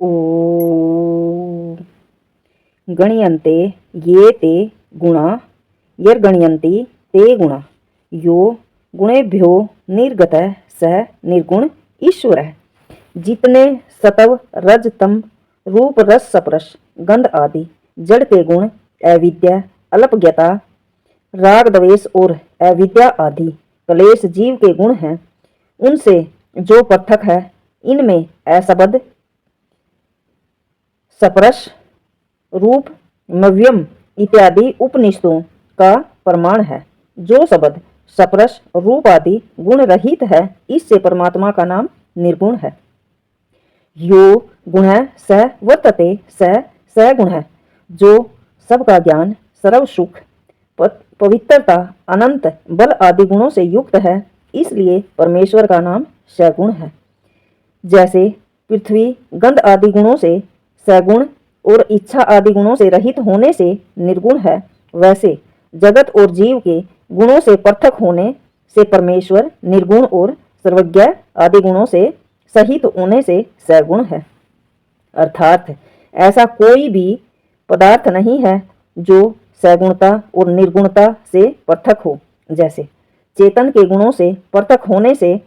ओ गणयन्ते ये ते गुणा यर्गणयन्ति ते गुणा यो गुणेभ्यो निर्गतः स निर्गुण ईश्वरः। जितने सतव रज तम रूप रस सप्रश गंध आदि जड़ के गुण अविद्या अल्पज्ञता राग द्वेष और अविद्या आदि क्लेश जीव के गुण हैं, उनसे जो पृथक है, इनमें असबद सप्रश रूप मव्यम इत्यादि उपनिषदों का प्रमाण है। जो शब्द सप्रश रूप आदि गुण रहित है, इससे परमात्मा का नाम निर्गुण है। यो गुण स वर्तते स गुण है, जो सबका ज्ञान सर्व सुख पवित्रता अनंत बल आदि गुणों से युक्त है, इसलिए परमेश्वर का नाम सगुण है। जैसे पृथ्वी गंध आदि गुणों से सगुण और इच्छा आदि गुणों से रहित होने से निर्गुण है, वैसे जगत और जीव के गुणों से पृथक होने से परमेश्वर निर्गुण और सर्वज्ञ आदि गुणों से सहित होने से सगुण है। अर्थात ऐसा कोई भी पदार्थ नहीं है जो सगुणता और निर्गुणता से पृथक हो। जैसे चेतन के गुणों से पृथक होने से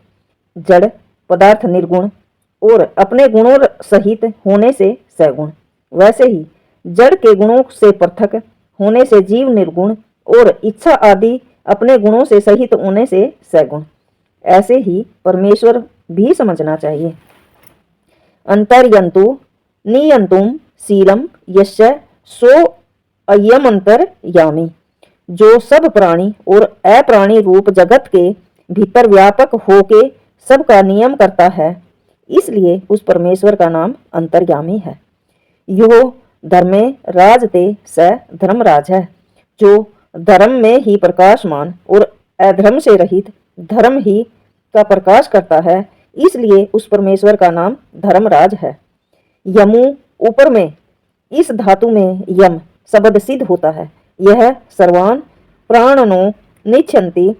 जड़ पदार्थ निर्गुण और अपने गुणों सहित होने से सगुण, वैसे ही जड़ के गुणों से पृथक होने से जीव निर्गुण और इच्छा आदि अपने गुणों से सहित होने से सगुण। ऐसे ही परमेश्वर भी समझना चाहिए। अंतर्यंतु नियंतुम शीलम यस्य सो अयम अंतर्यामी, जो सब प्राणी और अप्राणी रूप जगत के भीतर व्यापक होके सबका नियम करता है, इसलिए उस परमेश्वर का नाम अंतर्यामी है। यो धर्मे राजते स धर्मराज है, जो धर्म में ही प्रकाशमान और अधर्म से रहित धर्म ही का प्रकाश करता है, इसलिए उस परमेश्वर का नाम धर्मराज है। यमु ऊपर में इस धातु में यम शब्द सिद्ध होता है। यह सर्वान प्राणनो निच्छन्ति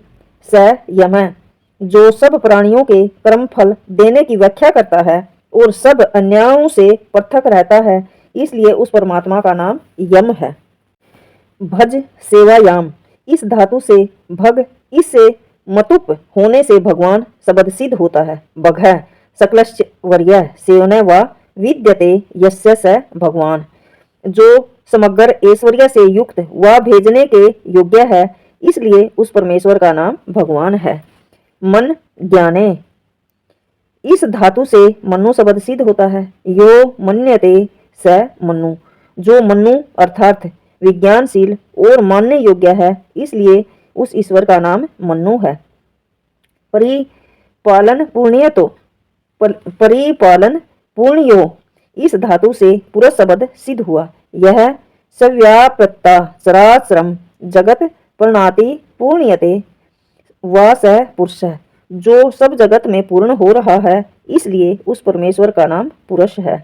स यम है, जो सब प्राणियों के कर्म फल देने की व्याख्या करता है और सब अन्यायों से पृथक रहता है, इसलिए उस परमात्मा का नाम यम है। भज सेवायाम इस धातु से भग, इससे मतुप होने से भगवान शब्द सिद्ध होता है। भग सकलश्च वर्य सेवन व विद्यते यस्य स भगवान, जो समग्र ऐश्वर्य से युक्त व भेजने के योग्य है, इसलिए उस परमेश्वर का नाम भगवान है। मन ज्ञाने इस धातु से मनु शब्द सिद्ध होता है। यो मन्यते स मनु, जो मनु अर्थात विज्ञानशील और मानने योग्य है, इसलिए उस ईश्वर का नाम मनु है। परिपालन पुण्यतो परिपालन पुण्यो इस धातु से पुरुष शब्द सिद्ध हुआ। यह सव्यापृता चराचरम जगत प्रणाति पुण्यते व स पुरुष है, जो सब जगत में पूर्ण हो रहा है, इसलिए उस परमेश्वर का नाम पुरुष है।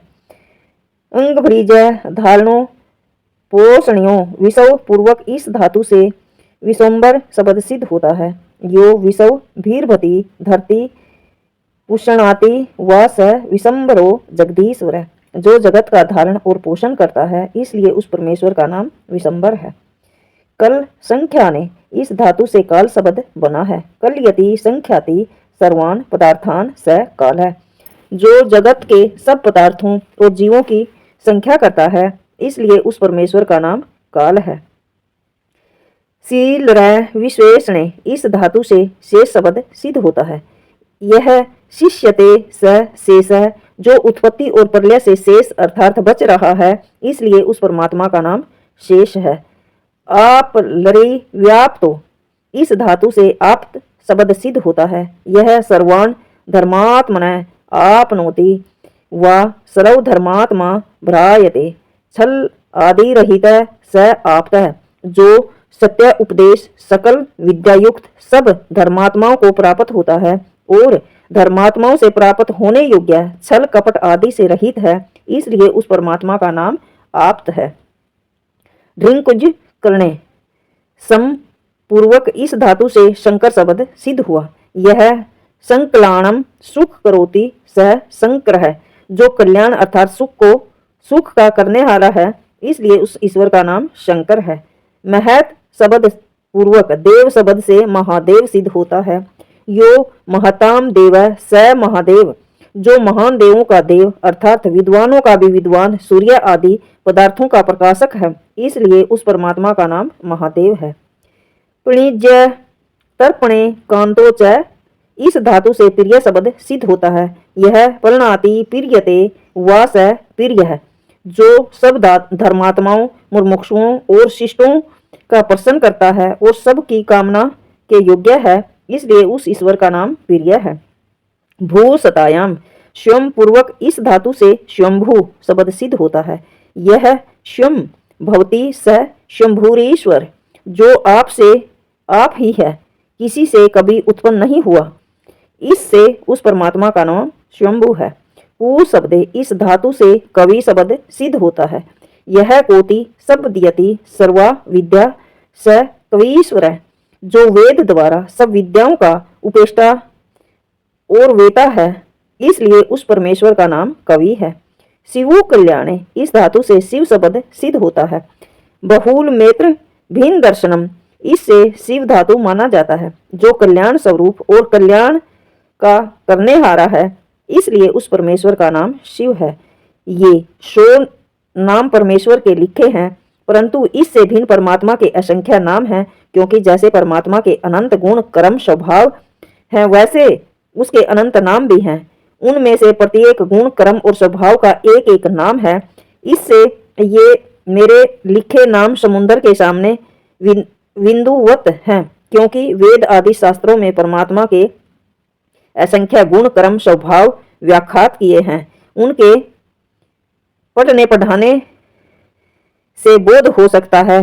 अंग भ्रीज धारणो पोषणियों विषव पूर्वक इस धातु से विश्वम्बर शब्द सिद्ध होता है। यो विषव भीरभति धरती पुषणाति व स विशंबरो जगदीश्वर, जो जगत का धारण और पोषण करता है, इसलिए उस परमेश्वर का नाम विशंबर है। कल संख्या ने इस धातु से काल शब्द बना है। कल यति संख्याति सर्वान पदार्थान स काल है, जो जगत के सब पदार्थों और जीवों की संख्या करता है, इसलिए उस परमेश्वर का नाम काल है। शील विश्वेषणे इस धातु से शेष शब्द सिद्ध होता है। यह शिष्यते स शेष है, जो उत्पत्ति और प्रलय से शेष अर्थात बच रहा है, इसलिए उस परमात्मा का नाम शेष है। आप लरी व्याप्तो इस धातु से आप्त शब्द सिद्ध होता है। यह सर्वान धर्मात्मन आपनोति व सर्व धर्मात्मा भ्रायते छल आदि रहित स आप्त है, जो सत्य उपदेश सकल विद्यायुक्त सब धर्मात्माओं को प्राप्त होता है और धर्मात्माओं से प्राप्त होने योग्य छल कपट आदि से रहित है, इसलिए उस परमात्मा का नाम आप्त है। ढृंकुज करणे सम पूर्वक इस धातु से शंकर शब्द सिद्ध हुआ। यह संकलाणम सुख करोति सह संकर है, जो कल्याण अर्थात सुख का करने वाला है, इसलिए उस ईश्वर का नाम शंकर है। महत शब्द पूर्वक देव शब्द से महादेव सिद्ध होता है। यो महताम देव स महादेव, जो महान देवों का देव अर्थात विद्वानों का भी विद्वान, सूर्य आदि पदार्थों का प्रकाशक है, इसलिए उस परमात्मा का नाम महादेव है। प्रणिज्य तर्पणे कांतो च, इस धातु से प्रिय शब्द सिद्ध होता है। यह प्रणनाति प्रियते वा स प्रिय है, जो सब धर्मात्माओं, मुमुक्षुओं और शिष्टों का प्रसन्न करता है और सब की कामना के योग्य है, इसलिए उस ईश्वर का नाम प्रिय है। भू सतायाम, स्वयं पूर्वक इस धातु से स्वयंभू शब्द सिद्ध होता है। यह स्वयं भवती स स्वयंभूरीश्वर, जो आप से आप ही है, किसी से कभी उत्पन्न नहीं हुआ, इससे उस परमात्मा का नाम स्वयंभू है। पू शब्द इस धातु से कवि शब्द सिद्ध होता है। यह कोटि शब्दयति सर्वा विद्या स कवीश्वर है, जो वेद द्वारा सब विद्याओं का उपेष्टा और वेता है, इसलिए उस परमेश्वर का नाम कवि है। शिवो कल्याणे, इस धातु से शिव शब्द सिद्ध होता है। बहुल मेत्र भिन्न दर्शनम, इससे शिव धातु माना जाता है, जो कल्याण स्वरूप और कल्याण का करने हारा है, इसलिए उस परमेश्वर का नाम शिव है। ये 100 नाम परमेश्वर के लिखे हैं, परंतु इससे भिन्न परमात्मा के असंख्य नाम हैं, क्योंकि जैसे परमात्मा के अनंत गुण कर्म स्वभाव हैं, वैसे उसके अनंत नाम भी हैं। उनमें से प्रत्येक गुण कर्म और स्वभाव का एक एक नाम है। इससे ये मेरे लिखे नाम समुद्र के सामने बिंदुवत हैं, क्योंकि वेद आदि शास्त्रों में परमात्मा के असंख्य गुण कर्म स्वभाव व्याख्यात किए हैं। उनके पढ़ने पढ़ाने से बोध हो सकता है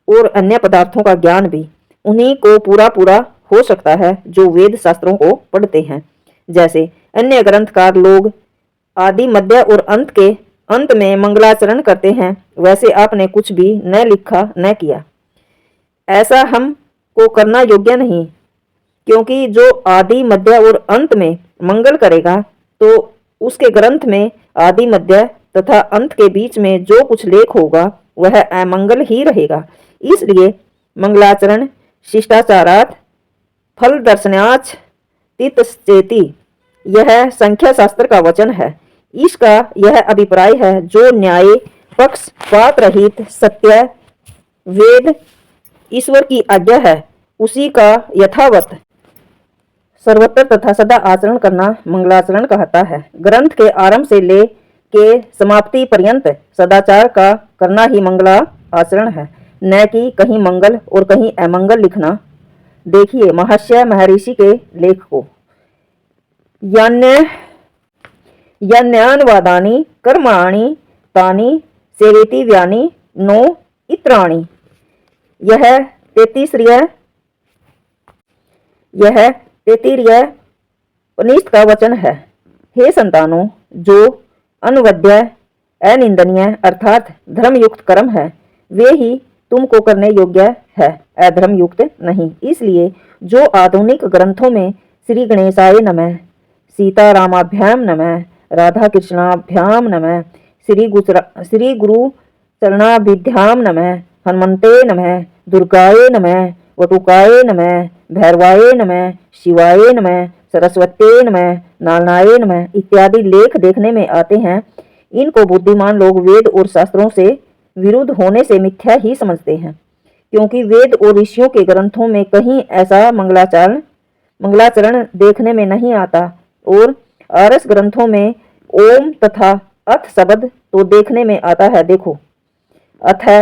और अन्य पदार्थों का ज्ञान भी उन्हीं को पूरा हो सकता है जो वेद शास्त्रों को पढ़ते हैं। जैसे अन्य ग्रंथकार लोग आदि मध्य और अंत में मंगलाचरण करते हैं, वैसे आपने कुछ भी न लिखा न किया। ऐसा हमको करना योग्य नहीं, क्योंकि जो आदि मध्य और अंत में मंगल करेगा, तो उसके ग्रंथ में आदि मध्य तथा अंत के बीच में जो कुछ लेख होगा वह अमंगल ही रहेगा। इसलिए मंगलाचरण शिष्टाचारात् फल दर्शनाच तितश्चेति, यह संख्या शास्त्र का वचन है। इसका यह अभिप्राय है, जो न्याय पक्षपात रहित सत्य वेद ईश्वर की आज्ञा है, उसी का यथावत सर्वत्र तथा सदा आचरण करना मंगलाचरण कहता है। ग्रंथ के आरंभ से ले के समाप्ति पर्यंत सदाचार का करना ही मंगला आचरण है, न कि कहीं मंगल और कहीं अमंगल लिखना। देखिए महर्षि महर्षि के लेख को। यान्यान्वादानि कर्माणि तानि सेवेति व्यानि नो इत्राणि, यह तैत्तिरीय उपनिषद का वचन है। हे संतानों, जो अनवद्य अनिंदनीय अर्थात धर्मयुक्त कर्म है, वे ही तुमको करने योग्य है, अधर्म युक्त नहीं। इसलिए जो आधुनिक ग्रंथों में श्री गणेशाय नमः, सीतारामाभ्याम नमः, राधा कृष्णाभ्याम नमः, श्री गुरु चरणाभिध्याम नमः, हनुमते नमः, दुर्गाय नमः, वटुकाय नमः, भैरवाय नमः, शिवाय नमः, सरस्वती नमः, नारायणाय नमः इत्यादि लेख देखने में आते हैं, इनको बुद्धिमान लोग वेद और शास्त्रों से विरुद्ध होने से मिथ्या ही समझते हैं, क्योंकि वेद और ऋषियों के ग्रंथों में कहीं ऐसा मंगलाचरण देखने में नहीं आता, और आरस ग्रंथों में ओम तथा अथ शब्द तो देखने में आता है। देखो, अथ है